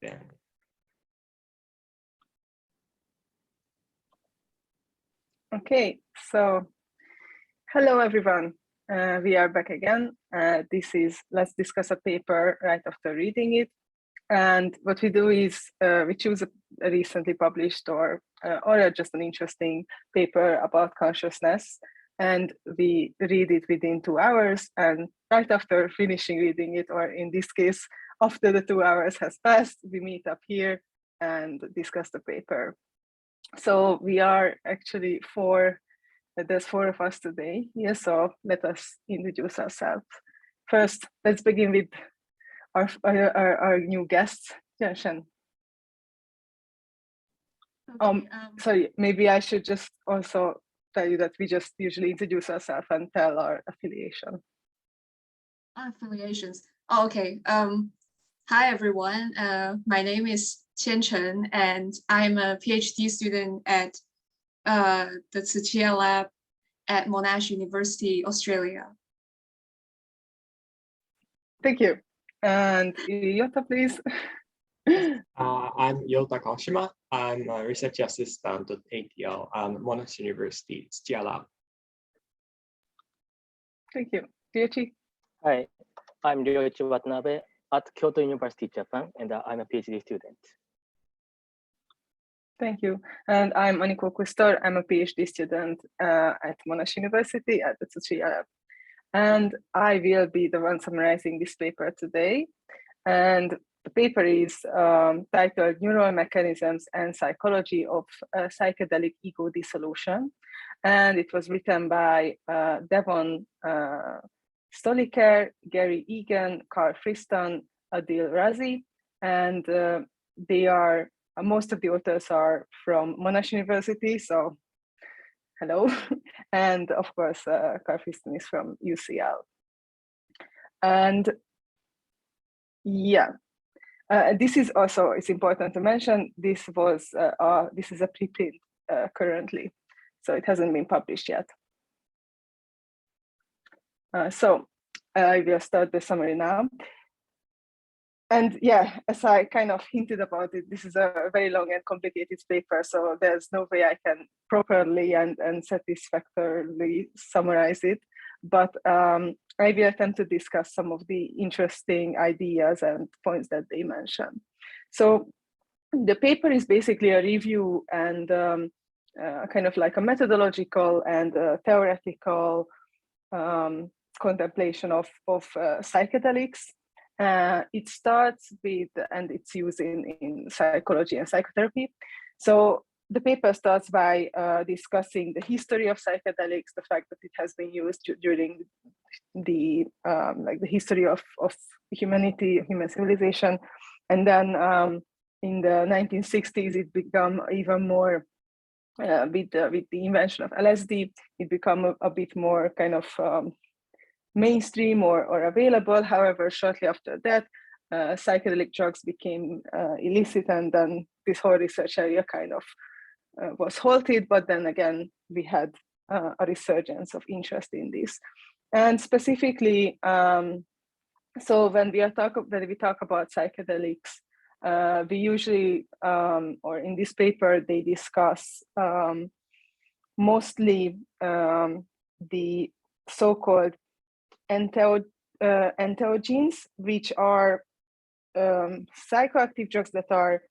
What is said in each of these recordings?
then. Okay, so hello everyone. We are back again. This is Let's Discuss a Paper right after reading it. And what we do is we choose a recently published or just an interesting paper about consciousness, and we read it within 2 hours. And right after finishing reading it, or in this case, after the 2 hours has passed, we meet up here and discuss the paper. So we are actually there's 4 of us today. Yes, so let us introduce ourselves. First, let's begin with our new guests, Jianshan. Okay, sorry, maybe I should just also tell you that we just usually introduce ourselves and tell our affiliation. Affiliations. Oh, okay. Hi everyone. My name is Qianchen, and I'm a PhD student at the Tsuchiya lab at Monash University, Australia. Thank you. And Yota, please. I'm Yota Kawashima. I'm a research assistant at ATL and Monash University, Tsuchiya lab. Thank you. Ryoichi. Hi, I'm Ryoichi Watanabe at Kyoto University, Japan, and I'm a PhD student. Thank you. And I'm Aniko Kustor. I'm a PhD student at Monash University at the Tsuchiya lab. And I will be the one summarizing this paper today. And the paper is titled Neural Mechanisms and Psychology of Psychedelic Ego Dissolution. And it was written by Devon Stoliker, Gary Egan, Carl Friston, Adil Razi, and they are most of the authors are from Monash University, so hello. And of course, Carl Friston is from UCL. And yeah, this is also, it's important to mention, this is a preprint currently, so it hasn't been published yet. So I will start the summary now. And yeah, as I kind of hinted about it, this is a very long and complicated paper, so there's no way I can properly and satisfactorily summarize it. But I will attempt to discuss some of the interesting ideas and points that they mention. So the paper is basically a review and kind of like a methodological and theoretical contemplation of psychedelics. It starts with, and it's used in psychology and psychotherapy. So the paper starts by discussing the history of psychedelics, the fact that it has been used during the the history of humanity, human civilization, and then in the 1960s it became even more with the invention of LSD. It became a bit more kind of mainstream or available. However, shortly after that, psychedelic drugs became illicit, and then this whole research area kind of was halted. But then again, we had a resurgence of interest in this. And specifically, so when we talk about psychedelics, we usually, or in this paper, they discuss mostly the so-called entheogens, which are psychoactive drugs that are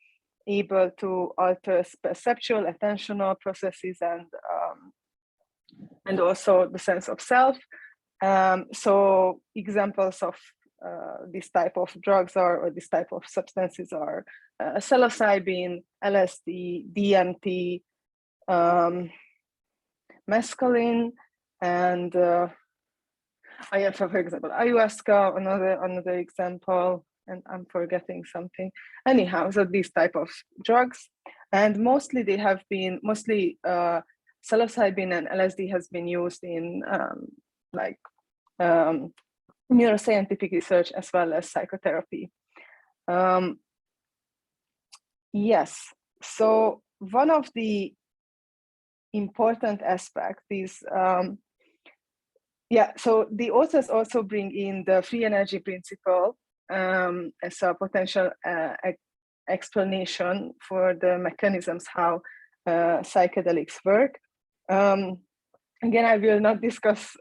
able to alter perceptual, attentional processes, and also the sense of self. So examples of this type of drugs or this type of substances are psilocybin, LSD, DMT, mescaline, and for example, ayahuasca, another example, and I'm forgetting something. Anyhow, so these type of drugs, and mostly they have been psilocybin and LSD has been used in neuroscientific research as well as psychotherapy. Yes, so one of the important aspects is so the authors also bring in the free energy principle as a potential explanation for the mechanisms how psychedelics work. Again, I will not discuss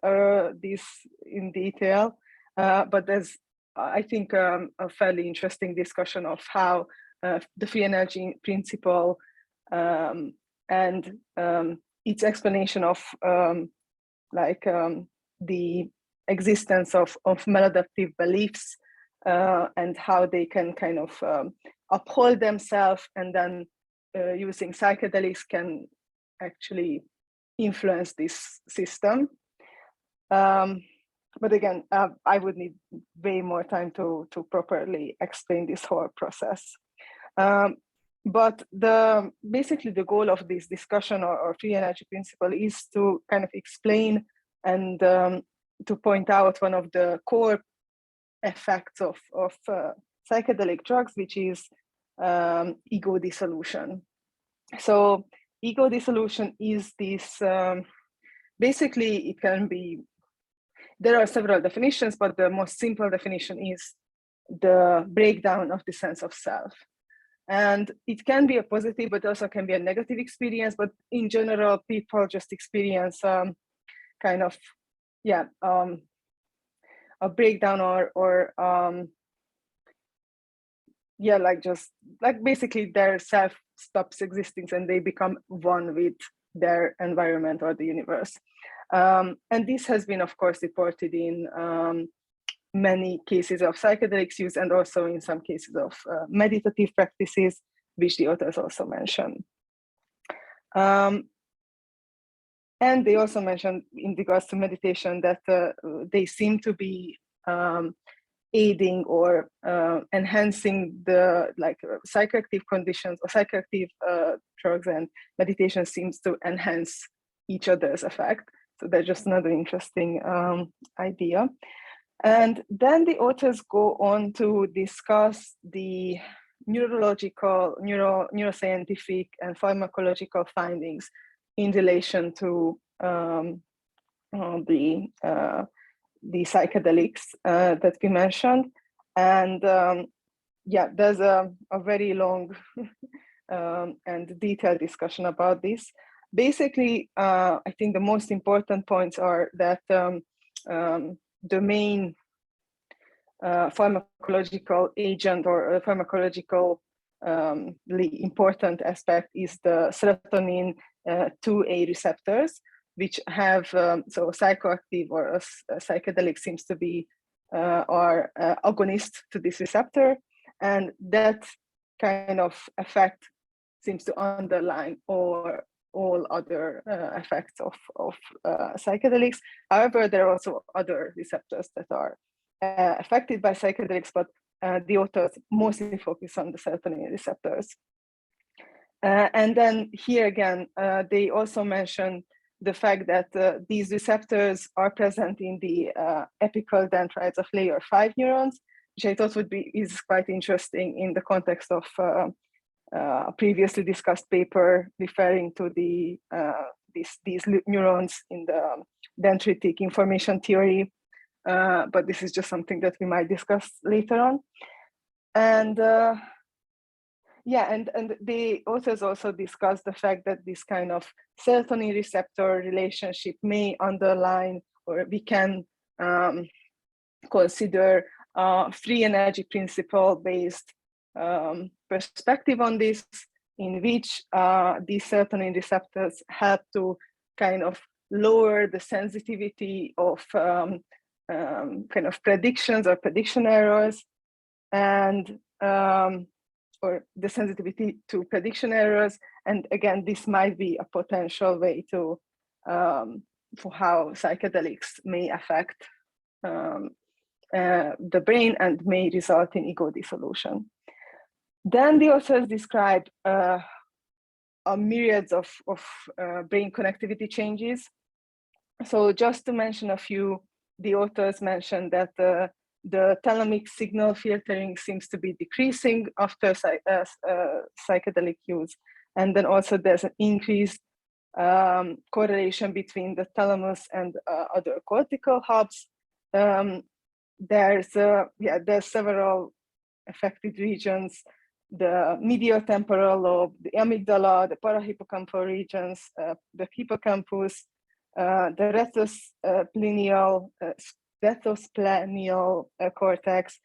this in detail, but there's, I think, a fairly interesting discussion of how the free energy principle and its explanation of the existence of maladaptive beliefs and how they can kind of uphold themselves, and then using psychedelics can actually influence this system. But again, I would need way more time to properly explain this whole process. But basically the goal of this discussion or free energy principle is to kind of explain and to point out one of the core effects of psychedelic drugs, which is ego dissolution. So ego dissolution is this, basically it can be, there are several definitions, but the most simple definition is the breakdown of the sense of self. And it can be a positive, but also can be a negative experience. But in general, people just experience kind of, a breakdown or basically their self stops existing and they become one with their environment or the universe. And this has been, of course, reported in many cases of psychedelics use and also in some cases of meditative practices, which the authors also mention. And they also mentioned in regards to meditation that they seem to be aiding or enhancing the psychoactive conditions or psychoactive drugs, and meditation seems to enhance each other's effect. So that's just another interesting idea. And then the authors go on to discuss the neurological, neuroscientific and pharmacological findings in relation to the psychedelics that we mentioned. And there's a very long and detailed discussion about this. Basically, I think the most important points are that the main pharmacological agent or pharmacologically important aspect is the serotonin 2A receptors, which have, so psychoactive or psychedelic seems to be are agonist to this receptor. And that kind of effect seems to underline all other effects of psychedelics. However, there are also other receptors that are affected by psychedelics, but the authors mostly focus on the serotonin receptors. And then here again, they also mention the fact that these receptors are present in the apical dendrites of layer 5 neurons, which I thought is quite interesting in the context of a previously discussed paper referring to the these neurons in the dendritic information theory. But this is just something that we might discuss later on. And and the authors also discuss the fact that this kind of serotonin receptor relationship may underline, or we can consider free energy principle based perspective on this, in which these serotonin receptors help to kind of lower the sensitivity of kind of predictions or prediction errors, and or the sensitivity to prediction errors. And again, this might be a potential way to for how psychedelics may affect the brain and may result in ego dissolution. Then the authors describe a myriad of brain connectivity changes. So just to mention a few, the authors mentioned that the thalamic signal filtering seems to be decreasing after psychedelic use. And then also there's an increased correlation between the thalamus and other cortical hubs. There's several affected regions the medial temporal lobe, the amygdala, the parahippocampal regions, the hippocampus, the retosplenial cortex,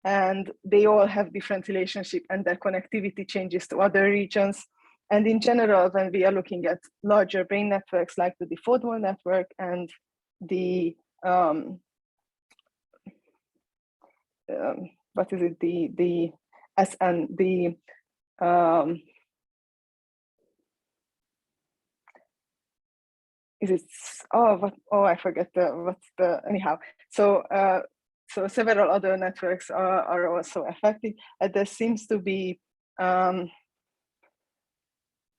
and they all have different relationship, and their connectivity changes to other regions. And in general, when we are looking at larger brain networks like the default mode network and the what is it, the SN, the is it, I forget what's the, anyhow. So so several other networks are also affected, and there seems to be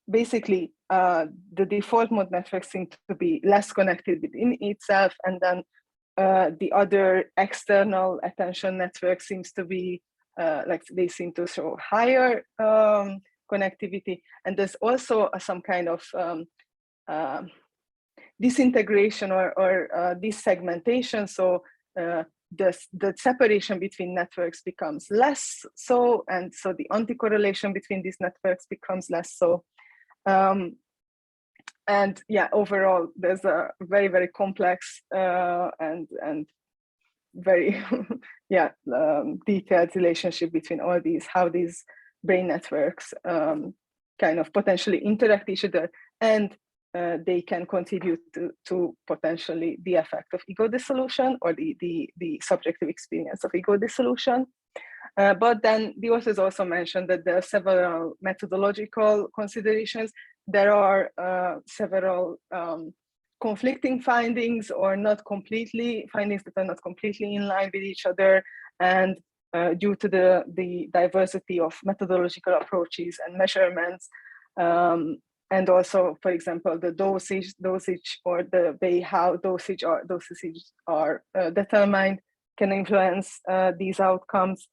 basically the default mode network seems to be less connected within itself, and then the other external attention network seems to be like they seem to show higher connectivity, and there's also some kind of disintegration or dissegmentation. So the separation between networks becomes less so, and so the anti-correlation between these networks becomes less so. And yeah, overall, there's a very, very complex and very detailed relationship between all these, how these brain networks kind of potentially interact each other, and they can contribute to potentially the effect of ego dissolution or the subjective experience of ego dissolution. But then the authors also mentioned that there are several methodological considerations. There are several conflicting findings or findings that are not completely in line with each other. And due to the diversity of methodological approaches and measurements, and also, for example, the dosage or the way how dosages are determined can influence these outcomes.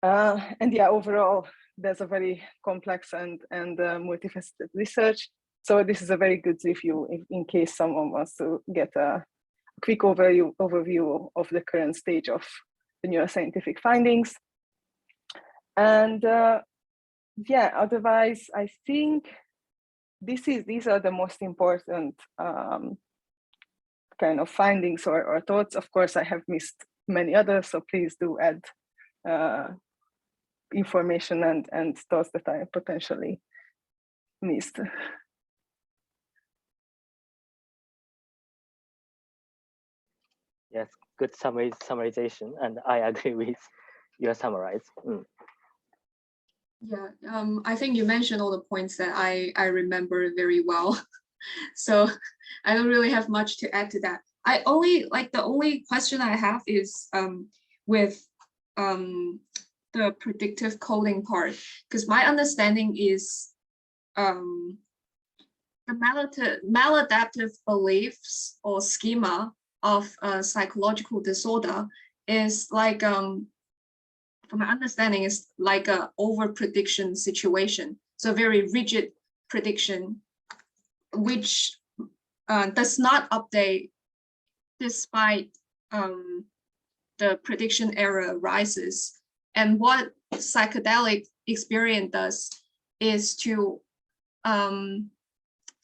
And yeah, overall, there's a very complex and multifaceted research. So this is a very good review in case someone wants to get a quick overview of the current stage of the neuroscientific findings. And yeah, otherwise, I think these are the most important kind of findings or thoughts. Of course, I have missed many others, so please do add information and thoughts that I potentially missed. Yes, good summarization, and I agree with your summarize. Yeah, I think you mentioned all the points that I remember very well. So I don't really have much to add to that. The only question I have is with the predictive coding part, because my understanding is the maladaptive beliefs or schema of a psychological disorder is like, from my understanding, is like a over prediction situation. So very rigid prediction, which does not update despite the prediction error rises. And what psychedelic experience does is to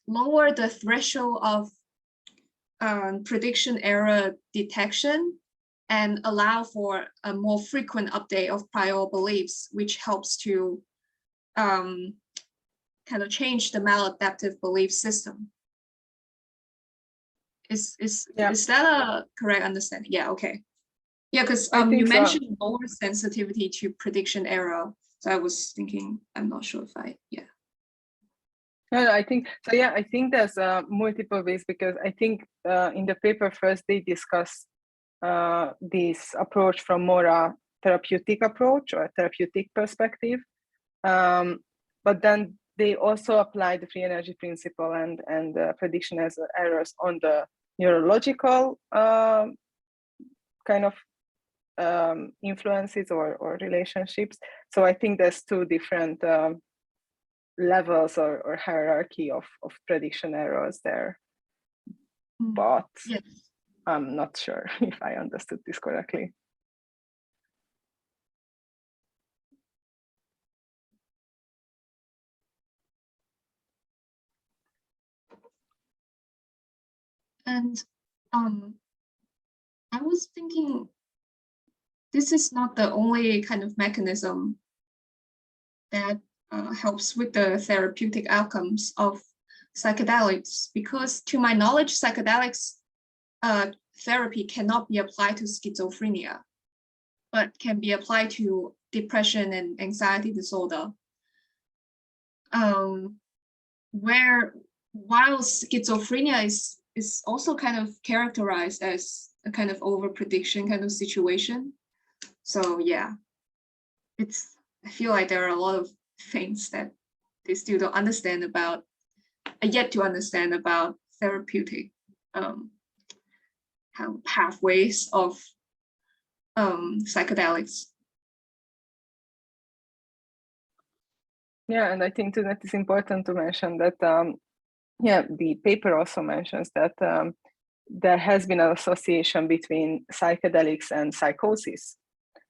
lower the threshold of prediction error detection and allow for a more frequent update of prior beliefs, which helps to kind of change the maladaptive belief system. Is that a correct understanding? Yeah, okay. Yeah, because you mentioned lower sensitivity to prediction error. So I was thinking, I'm not sure if yeah. No, I think, so yeah, I think there's multiple ways, because I think in the paper first, they discuss this approach from more a therapeutic approach or a therapeutic perspective. But then they also apply the free energy principle and prediction errors on the neurological kind of influences or relationships. So I think there's two different levels or hierarchy of prediction errors there. But yes. I'm not sure if I understood this correctly. And I was thinking, this is not the only kind of mechanism that helps with the therapeutic outcomes of psychedelics, because to my knowledge, psychedelics therapy cannot be applied to schizophrenia, but can be applied to depression and anxiety disorder. While schizophrenia is also kind of characterized as a kind of overprediction kind of situation. So yeah, I feel like there are a lot of things that they still don't understand about, yet to understand about therapeutic pathways of psychedelics. Yeah, and I think that it's important to mention that, the paper also mentions that there has been an association between psychedelics and psychosis,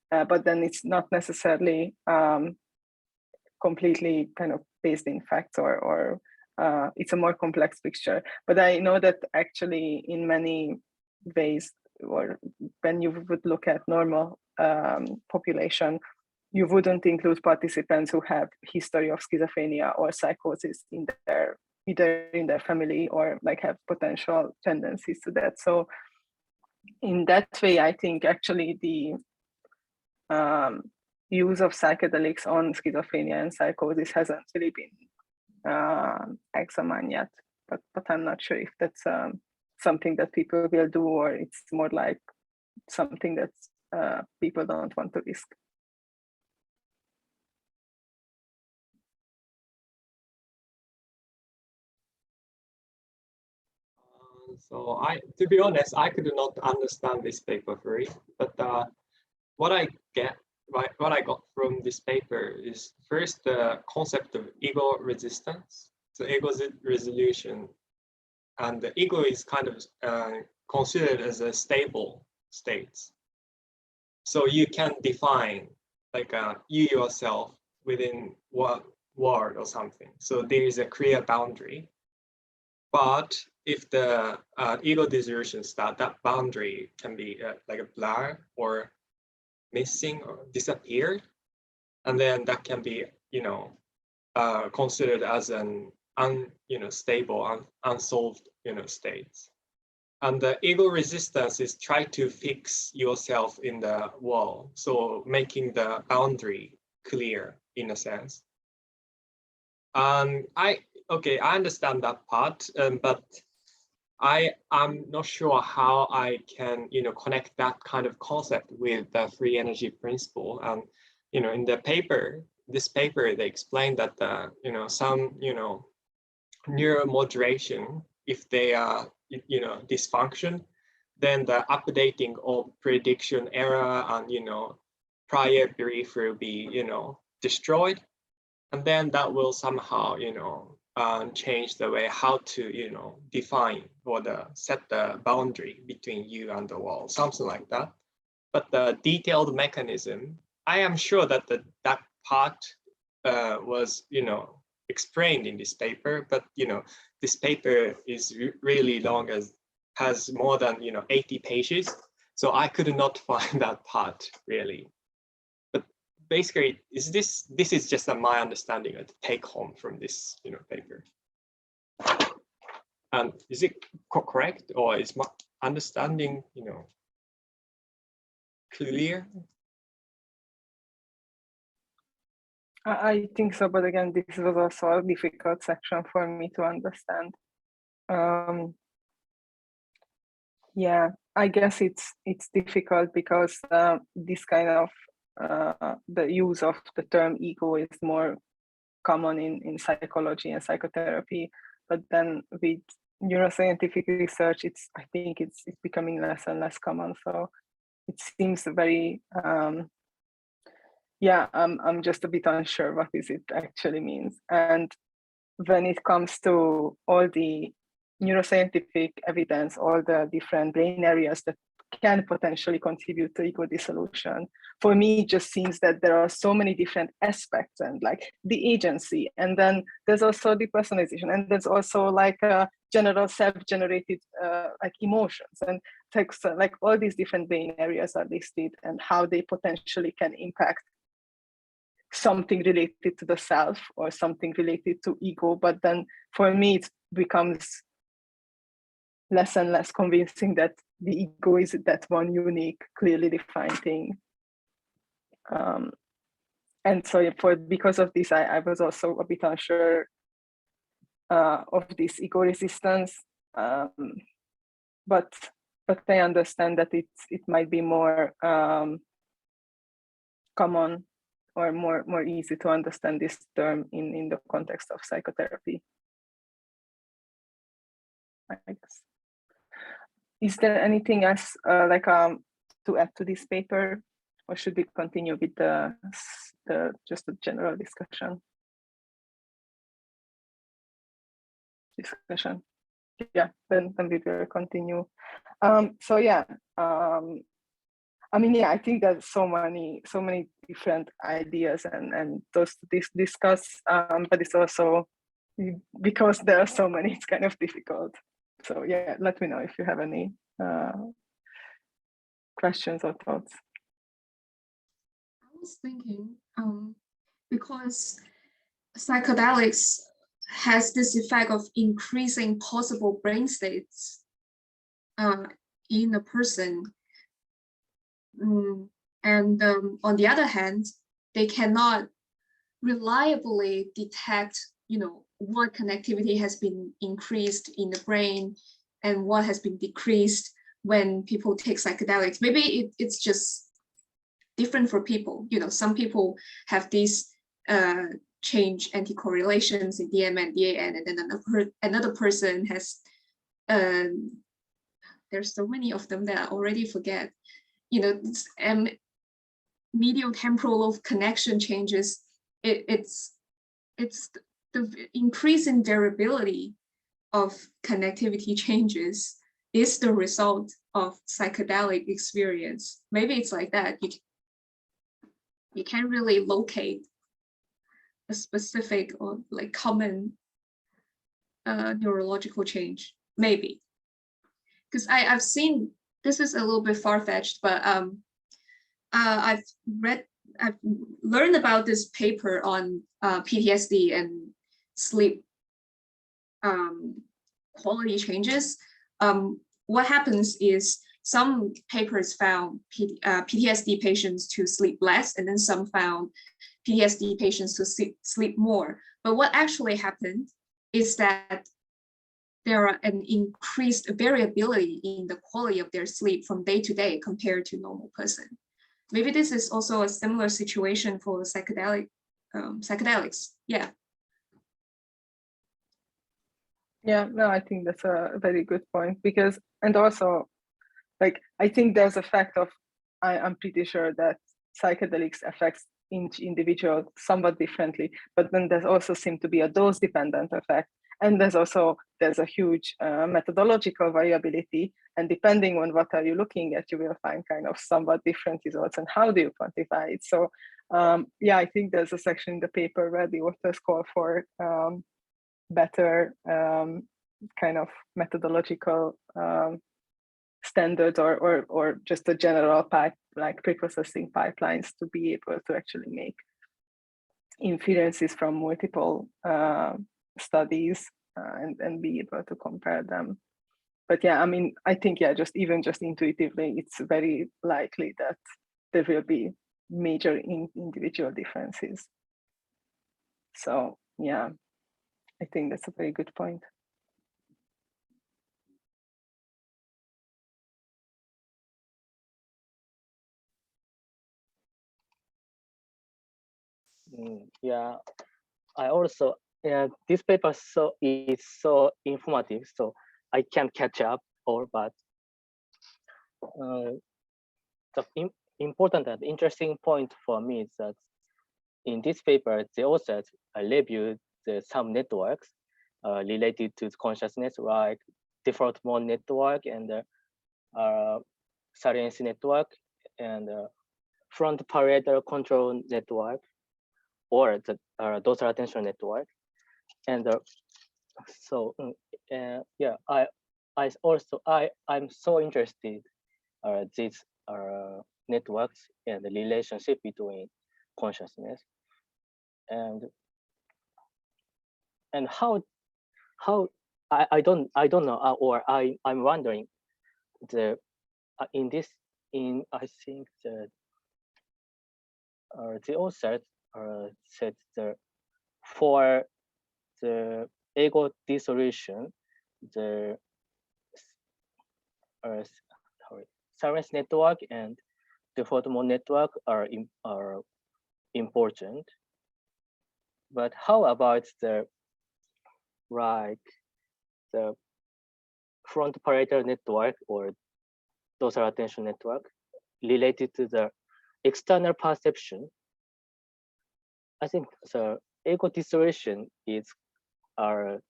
but then it's not necessarily completely kind of based in facts, or it's a more complex picture. But I know that actually in many ways, or when you would look at normal population, you wouldn't include participants who have history of schizophrenia or psychosis in their either in their family or like have potential tendencies to that. So in that way, I think actually the use of psychedelics on schizophrenia and psychosis hasn't really been examined yet, but I'm not sure if that's something that people will do, or it's more like something that people don't want to risk. So to be honest, I could not understand this paper fully, but what I got from this paper is first the concept of ego resistance, so ego resolution, and the ego is kind of considered as a stable state. So you can define like you yourself within what world or something. So there is a clear boundary. But if the ego dissolution starts, that boundary can be like a blur or missing or disappeared, and then that can be, considered as an stable, unsolved, state. And the ego resistance is try to fix yourself in the wall, so making the boundary clear in a sense. I understand that part, but I'm not sure how I can, connect that kind of concept with the free energy principle. And, in this paper, they explained that, some, neuromodulation, if they are, dysfunction, then the updating of prediction error and, prior belief will be, destroyed. And then that will somehow, change the way how to, define or set the boundary between you and the world, something like that. But the detailed mechanism, I am sure that that part was, explained in this paper. But this paper is really long, has more than 80 pages, so I could not find that part really. Basically, this is just my understanding of the take home from this paper. And is it correct, or is my understanding clear? I think so, but again, this was also a difficult section for me to understand. Yeah, I guess it's difficult because this kind of the use of the term ego is more common in psychology and psychotherapy, but then with neuroscientific research, I think it's becoming less and less common. So it seems very I'm just a bit unsure what it actually means. And when it comes to all the neuroscientific evidence, all the different brain areas that can potentially contribute to ego dissolution. For me, it just seems that there are so many different aspects, and like the agency, and then there's also the personalization, and there's also like general self-generated like emotions, and text, like all these different brain areas are listed and how they potentially can impact something related to the self or something related to ego. But then for me, it becomes less and less convincing that the ego is that one unique, clearly defined thing. And so because of this, I was also a bit unsure of this ego resistance. But I understand that it might be more common or more easy to understand this term in the context of psychotherapy, I guess. Is there anything else to add to this paper, or should we continue with the just a general discussion? Yeah, then we will continue. So yeah, I mean, yeah, I think there's so many different ideas and those to discuss, but it's also because there are so many, it's kind of difficult. So yeah, let me know if you have any questions or thoughts. I was thinking, because psychedelics has this effect of increasing possible brain states in a person. And on the other hand, they cannot reliably detect, what connectivity has been increased in the brain and what has been decreased when people take psychedelics. Maybe it's just different for people. Some people have these change anti-correlations in DM and DAN, and then another person has, there's so many of them that I already forget. Medial temporal lobe connection changes. It's the increase in variability of connectivity changes is the result of psychedelic experience. Maybe it's like that. You can't really locate a specific or like common neurological change. Maybe because I've seen, this is a little bit far-fetched, but I've learned about this paper on PTSD and sleep quality changes. What happens is some papers found PTSD patients to sleep less, and then some found PTSD patients to sleep more. But what actually happened is that there are an increased variability in the quality of their sleep from day to day compared to normal person. Maybe this is also a similar situation for psychedelics. Yeah. Yeah, no, I think that's a very good point, because, and also, like, I think there's a fact of, I'm pretty sure that psychedelics affects each individual somewhat differently, but then there's also seem to be a dose-dependent effect. And there's a huge methodological variability, and depending on what are you looking at, you will find kind of somewhat different results, and how do you quantify it? So yeah, I think there's a section in the paper where the authors call for better kind of methodological standards or just a general pre-processing pipelines to be able to actually make inferences from multiple studies and be able to compare them. But yeah, I mean, I think, yeah, just intuitively, it's very likely that there will be major individual differences. So yeah, I think that's a very good point. Yeah, I also, this paper is so informative, so I can't catch up but the important and interesting point for me is that in this paper, the authors reviewed some networks related to consciousness, like default mode network and salience network and front parietal control network, or the dorsal attention network. And so yeah, I'm so interested these networks and the relationship between consciousness and how I don't know, or I'm wondering the I think the author said for the ego dissolution, the salience network and default mode network are important. But how about the front parietal network or dorsal attention network related to the external perception? I think the ego dissolution is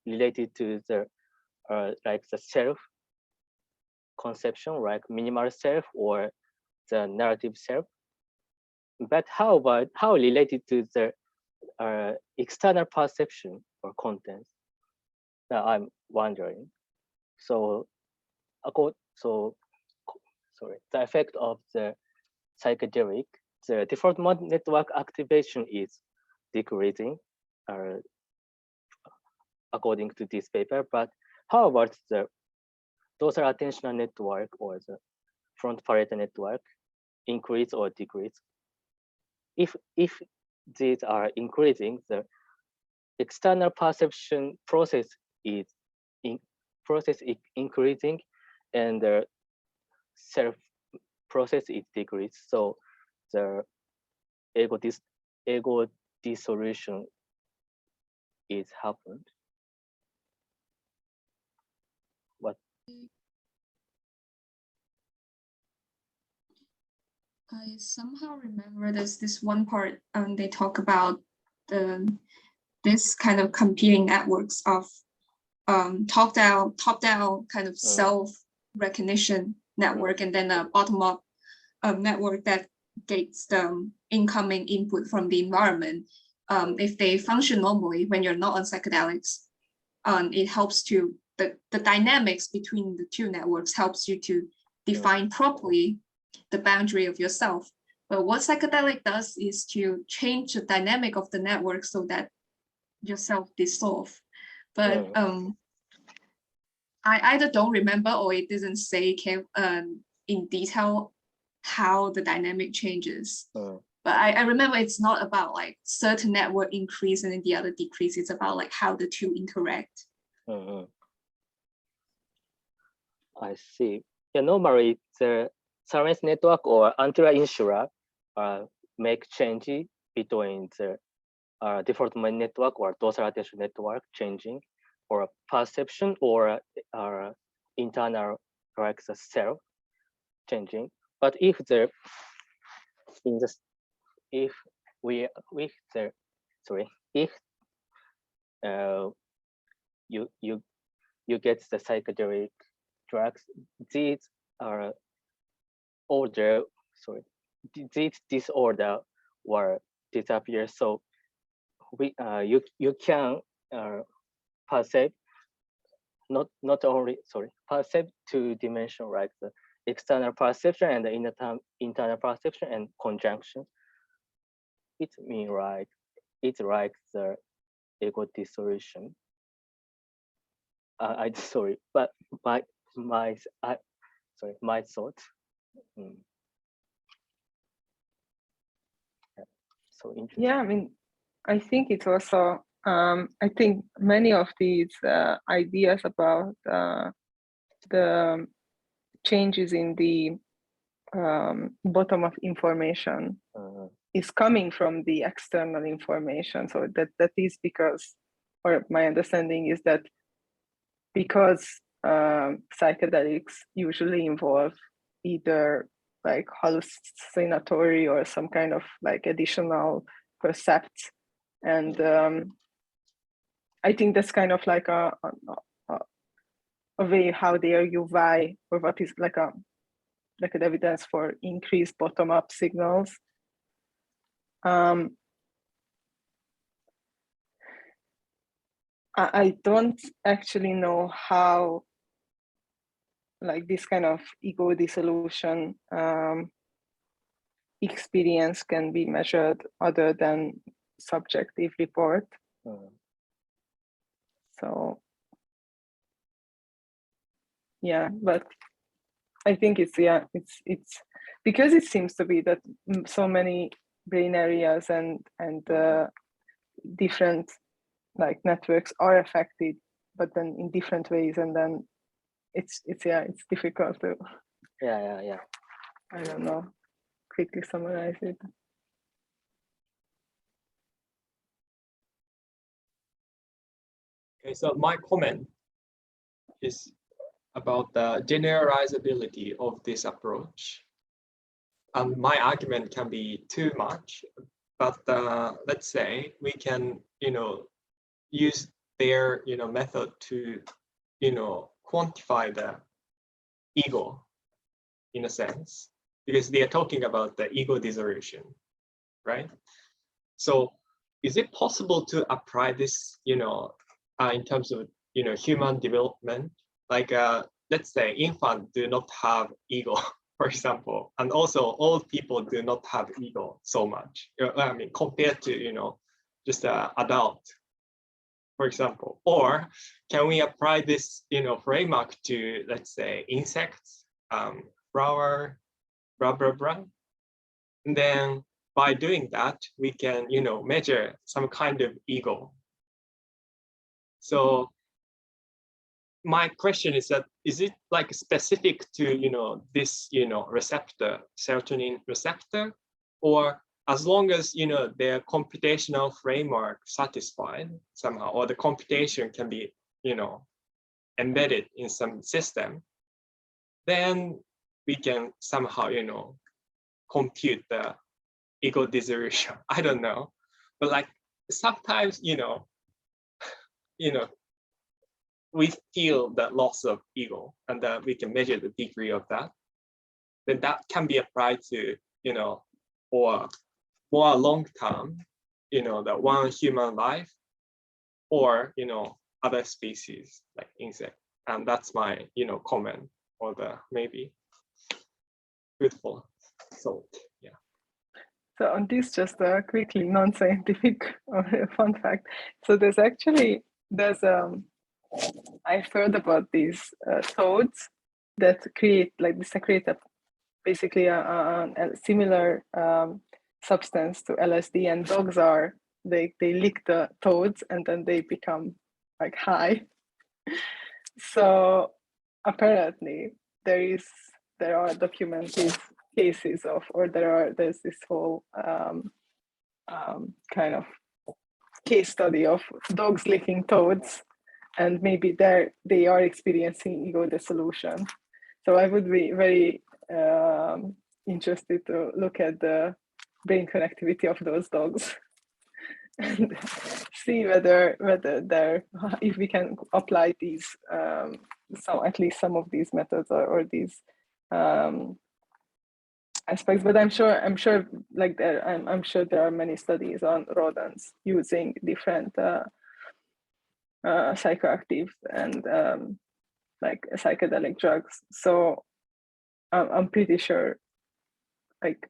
related to the like the self conception, like minimal self or the narrative self. But how related to the external perception or content? I'm wondering. So, the effect of the psychedelic, the default mode network activation is decreasing, according to this paper. But how about the dorsal attentional network or the front parietal network, increase or decrease? If these are increasing, the external perception process is increasing, and the self process is decreased. So the ego dissolution is happened. What? I somehow remember there's this one part they talk about this kind of competing networks of top-down kind of self-recognition network, and then a bottom-up network that gets the incoming input from the environment. If they function normally when you're not on psychedelics, it helps to the dynamics between the two networks helps you to define properly the boundary of yourself. But what psychedelic does is to change the dynamic of the network so that yourself dissolve. But I either don't remember or it doesn't say in detail how the dynamic changes. But I remember it's not about like certain network increase and then the other decrease. It's about like how the two interact. I see. Yeah, normally the salience network or anterior insula make changes between the default mode network or dorsal attention network changing, or perception or internal like the self changing. But if you get the psychedelic drugs, these are these disorder will disappear. So you can perceive not only perceive two dimension, like the external perception and the internal perception and conjunction. It's like the ego dissolution. Sorry, but my thought. So interesting. Yeah, I mean, I think it's also, I think many of these ideas about the changes in the bottom of information is coming from the external information. So that is because, or my understanding is that because psychedelics usually involve either like hallucinatory or some kind of like additional percepts, and I think that's kind of like a way how they are UI, or what is like like evidence for increased bottom-up signals. I don't actually know how like this kind of ego dissolution experience can be measured other than subjective report. So yeah, but I think it's because it seems to be that so many brain areas and different like networks are affected, but then in different ways, and then it's difficult to yeah I don't know, quickly summarize it. Okay, so my comment is about the generalizability of this approach. And my argument can be too much, but let's say we can, use their, method to, quantify the ego in a sense, because they are talking about the ego dissolution, right? So is it possible to apply this, in terms of, human development? Like, let's say infants do not have ego, for example, and also old people do not have ego so much. I mean, compared to, just an adult, for example. Or can we apply this, framework to, let's say, insects, flower, blah, blah, blah. And then by doing that, we can, measure some kind of ego. So my question is that, is it like specific to, this, receptor, serotonin receptor, or as long as, their computational framework satisfied somehow, or the computation can be, embedded in some system, then we can somehow, compute the ego dissolution. I don't know, but like sometimes, we feel the loss of ego, and we can measure the degree of that. Then that can be applied to, or more long term, the one human life, or other species like insect. And that's my comment, or the maybe fruitful thought. Yeah. So on this, just a quickly non-scientific or fun fact. So there's I've heard about these toads that create like they secrete basically a similar substance to LSD, and dogs they lick the toads and then they become like high. So apparently there are documented cases of, or there's this whole kind of case study of dogs licking toads, and maybe they are experiencing ego dissolution. So I would be very interested to look at the brain connectivity of those dogs and see whether if we can apply these at least some of these methods or these aspects. But I'm sure like I'm sure there are many studies on rodents using different psychoactives and like psychedelic drugs. So I'm pretty sure like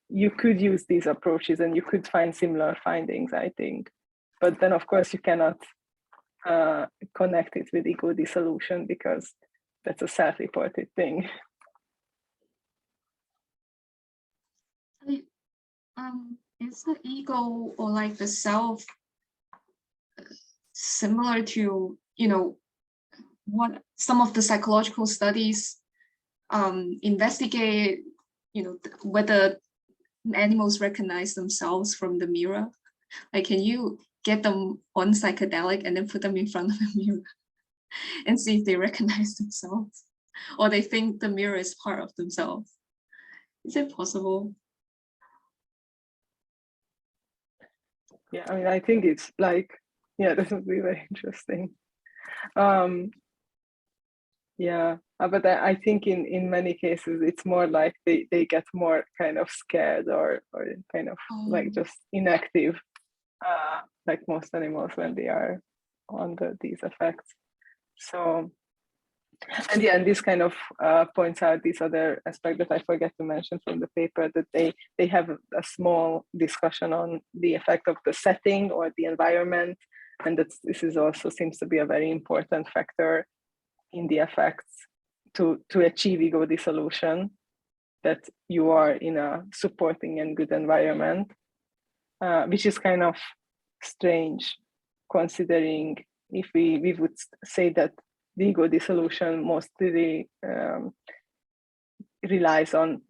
you could use these approaches and you could find similar findings, I think. But then of course you cannot connect it with ego dissolution because that's a self-reported thing. Is the ego or like the self similar to, what some of the psychological studies investigate, whether animals recognize themselves from the mirror? Like, can you get them on psychedelic and then put them in front of the mirror and see if they recognize themselves, or they think the mirror is part of themselves? Is it possible? Yeah, I mean, I think it's like, yeah, this would be very interesting. Yeah, but I think in many cases it's more like they get more kind of scared or kind of like just inactive, like most animals when they are under these effects. So, and yeah, and this kind of points out this other aspect that I forget to mention from the paper, that they have a small discussion on the effect of the setting or the environment, and that this is also seems to be a very important factor in the effects to achieve ego dissolution, that you are in a supporting and good environment, which is kind of strange considering if we would say that the ego dissolution mostly relies on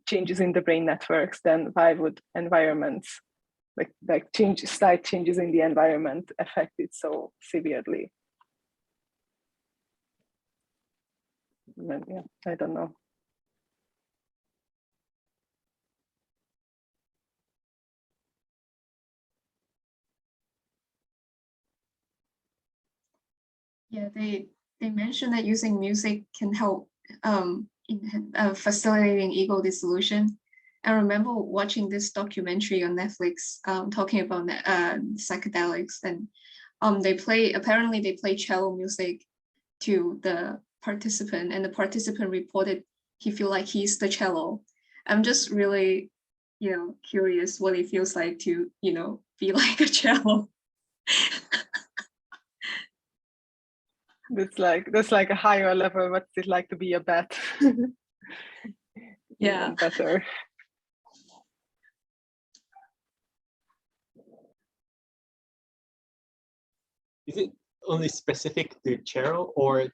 changes in the brain networks, then why would environments like slight changes in the environment affect it so severely? Yeah, I don't know. Yeah, they mentioned that using music can help in facilitating ego dissolution. I remember watching this documentary on Netflix talking about psychedelics, and apparently they play cello music to the participant, and the participant reported he feel like he's the cello. I'm just really, curious what it feels like to, be like a cello. That's like a higher level. What's it like to be a bat? Yeah. Even better. Is it only specific to cello, or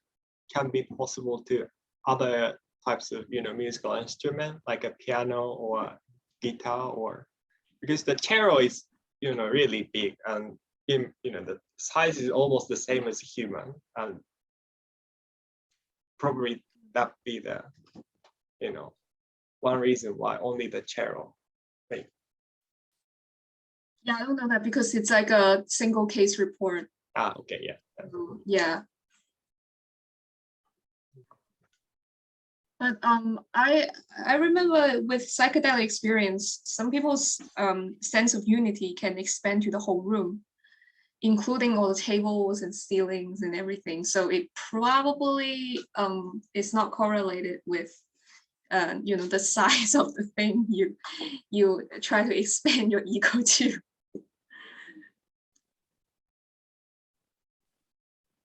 can be possible to other types of musical instrument like a piano or guitar? Or because the cello is really big, and the size is almost the same as a human, and probably that be the one reason why only the cello. Yeah, I don't know that because it's like a single case report. Okay, yeah. Yeah. But I remember with psychedelic experience, some people's sense of unity can expand to the whole room, including all the tables and ceilings and everything. So it probably is not correlated with the size of the thing you try to expand your ego to.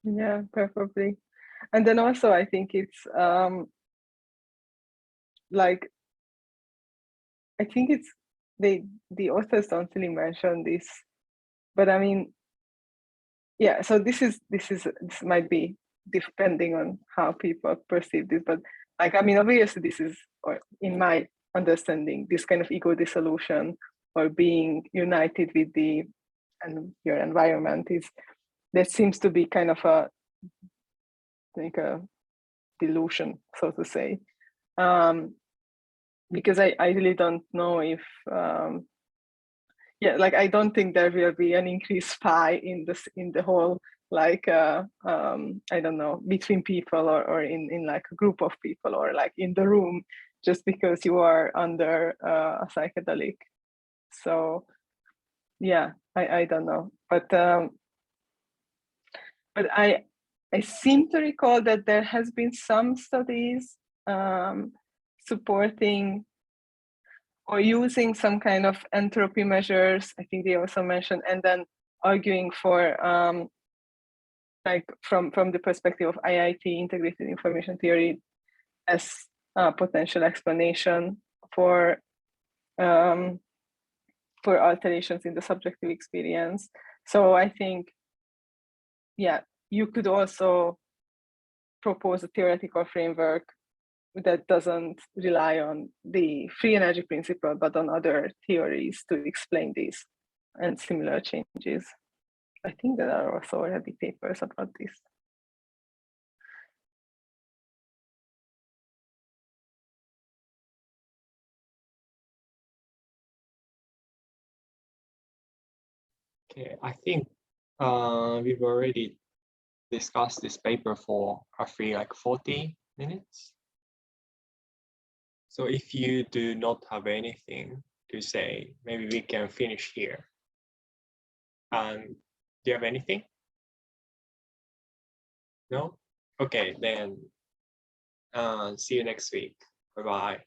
Yeah, probably. And then also I think it's like, I think it's the authors don't really mention this, but I mean, yeah, so this might be depending on how people perceive this, but like, I mean, obviously this is, or in my understanding, this kind of ego dissolution or being united with your environment that seems to be kind of a delusion, so to say, because I really don't know if like I don't think there will be an increased pie in the whole, like I don't know, between people or in like a group of people or like in the room, just because you are under a psychedelic. So yeah, I don't know, but I seem to recall that there has been some studies supporting or using some kind of entropy measures. I think they also mentioned, and then arguing for like from the perspective of IIT, integrated information theory, as a potential explanation for alterations in the subjective experience. So I think, yeah, you could also propose a theoretical framework that doesn't rely on the free energy principle, but on other theories to explain these and similar changes. I think there are also already papers about this. Okay, I think we've already discuss this paper for roughly like 40 minutes. So if you do not have anything to say, maybe we can finish here. And do you have anything? No? Okay, then see you next week. Bye-bye.